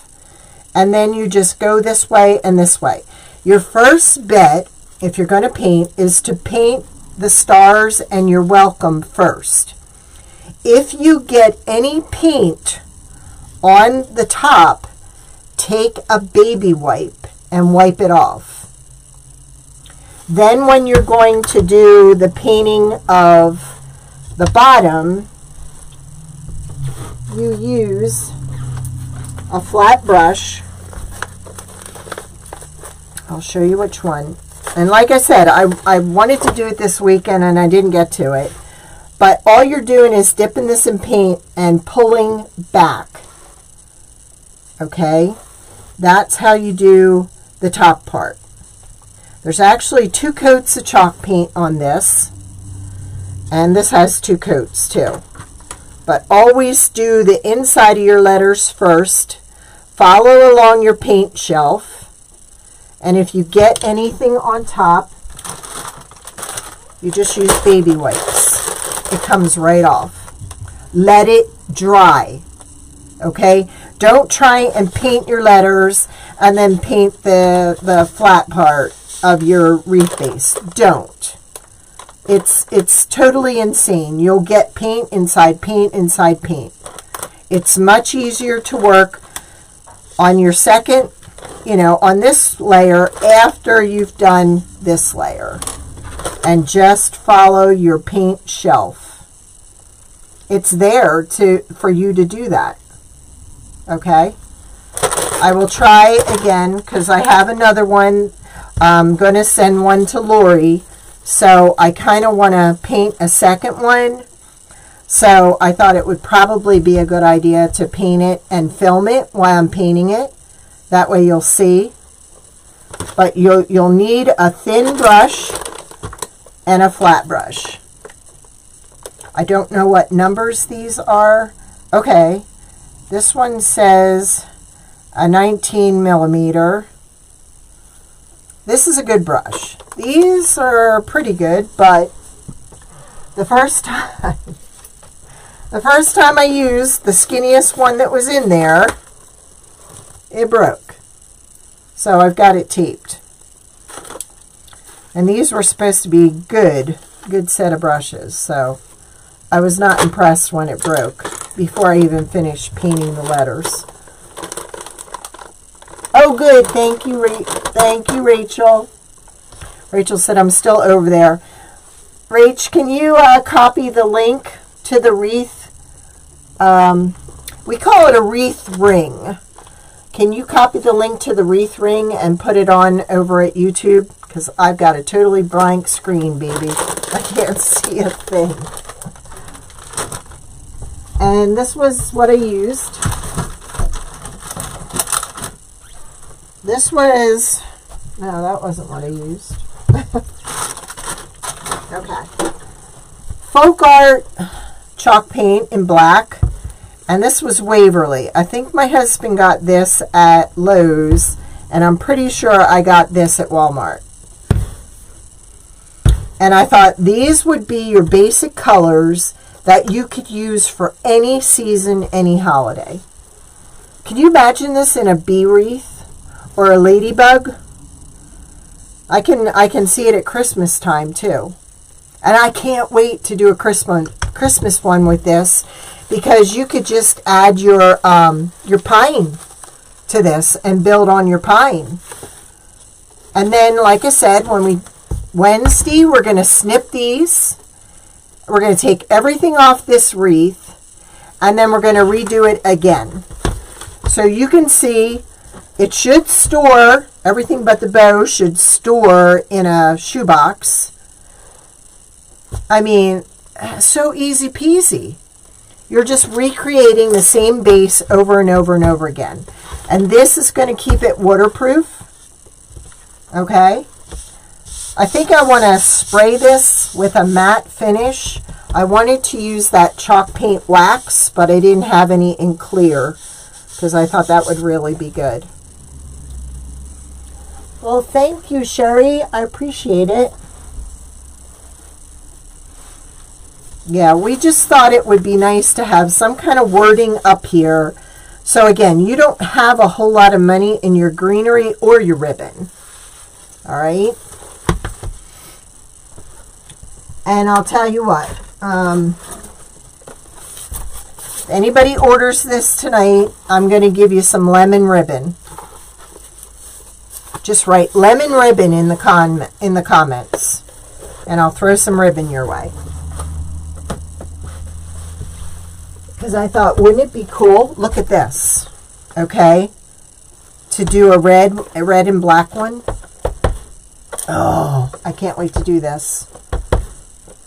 And then you just go this way and this way. Your first bet, if you're going to paint, is to paint the stars and your welcome first. If you get any paint on the top, take a baby wipe and wipe it off. Then when you're going to do the painting of the bottom, you use a flat brush. I'll show you which one. And like I said, I wanted to do it this weekend and I didn't get to it. But all you're doing is dipping this in paint and pulling back. Okay? That's how you do the top part. There's actually 2 coats of chalk paint on this. And this has 2 coats too. But always do the inside of your letters first. Follow along your paint shelf. And if you get anything on top, you just use baby wipes. It comes right off. Let it dry. Okay? Don't try and paint your letters and then paint the flat part of your wreath base. Don't. It's totally insane. You'll get paint inside paint inside paint. It's much easier to work on your second, on this layer after you've done this layer. And just follow your paint shelf. It's there for you to do that. Okay? I will try again because I have another one. I'm going to send one to Lori. So I kind of want to paint a second one. So I thought it would probably be a good idea to paint it and film it while I'm painting it. That way you'll see. But you'll need a thin brush and a flat brush. I don't know what numbers these are. Okay. This one says a 19 millimeter. This is a good brush. These are pretty good, but the first time I used the skinniest one that was in there, it broke. So I've got it taped. And these were supposed to be good set of brushes. So I was not impressed when it broke before I even finished painting the letters. Oh, good. Thank you, Rachel. Rachel said I'm still over there. Rach, can you copy the link to the wreath? We call it a wreath ring. Can you copy the link to the wreath ring and put it on over at YouTube? Because I've got a totally blank screen, baby. I can't see a thing. And this was what I used. This was, no, that wasn't what I used. Okay. Folk Art chalk paint in black. And this was Waverly. I think my husband got this at Lowe's. And I'm pretty sure I got this at Walmart. And I thought these would be your basic colors that you could use for any season, any holiday. Can you imagine this in a bee wreath? Or a ladybug? I can see it at Christmas time too. And I can't wait to do a Christmas one with this, because you could just add your pine to this and build on your pine. And then, like I said, Wednesday, we're going to snip these. We're going to take everything off this wreath, and then we're going to redo it again. So you can see it should store, everything but the bow should store in a shoebox. I mean, so easy peasy. You're just recreating the same base over and over and over again. And this is going to keep it waterproof. Okay? I think I want to spray this with a matte finish. I wanted to use that chalk paint wax, but I didn't have any in clear because I thought that would really be good. Well, thank you, Sherry. I appreciate it. Yeah, we just thought it would be nice to have some kind of wording up here. So again, you don't have a whole lot of money in your greenery or your ribbon. All right. And I'll tell you what, if anybody orders this tonight, I'm going to give you some lemon ribbon. Just write lemon ribbon in the comments, and I'll throw some ribbon your way. Because I thought, wouldn't it be cool? Look at this, okay? To do a red and black one. Oh, I can't wait to do this.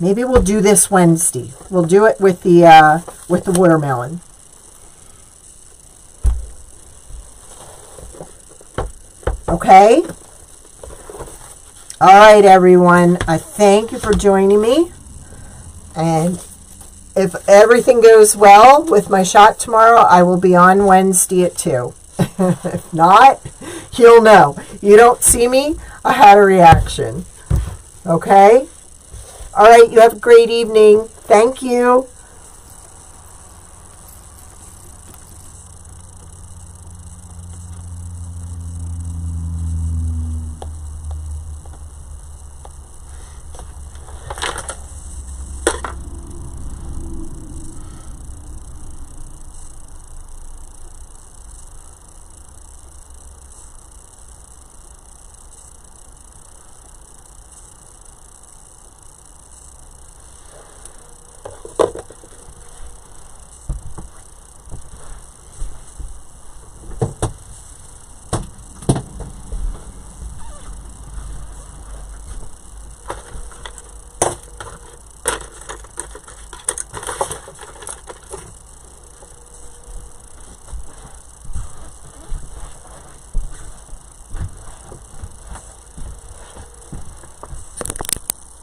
Maybe we'll do this Wednesday. We'll do it with the watermelon. Okay? All right, everyone. I thank you for joining me. And if everything goes well with my shot tomorrow, I will be on Wednesday at 2. If not, you'll know. You don't see me, I had a reaction. Okay? All right, you have a great evening. Thank you.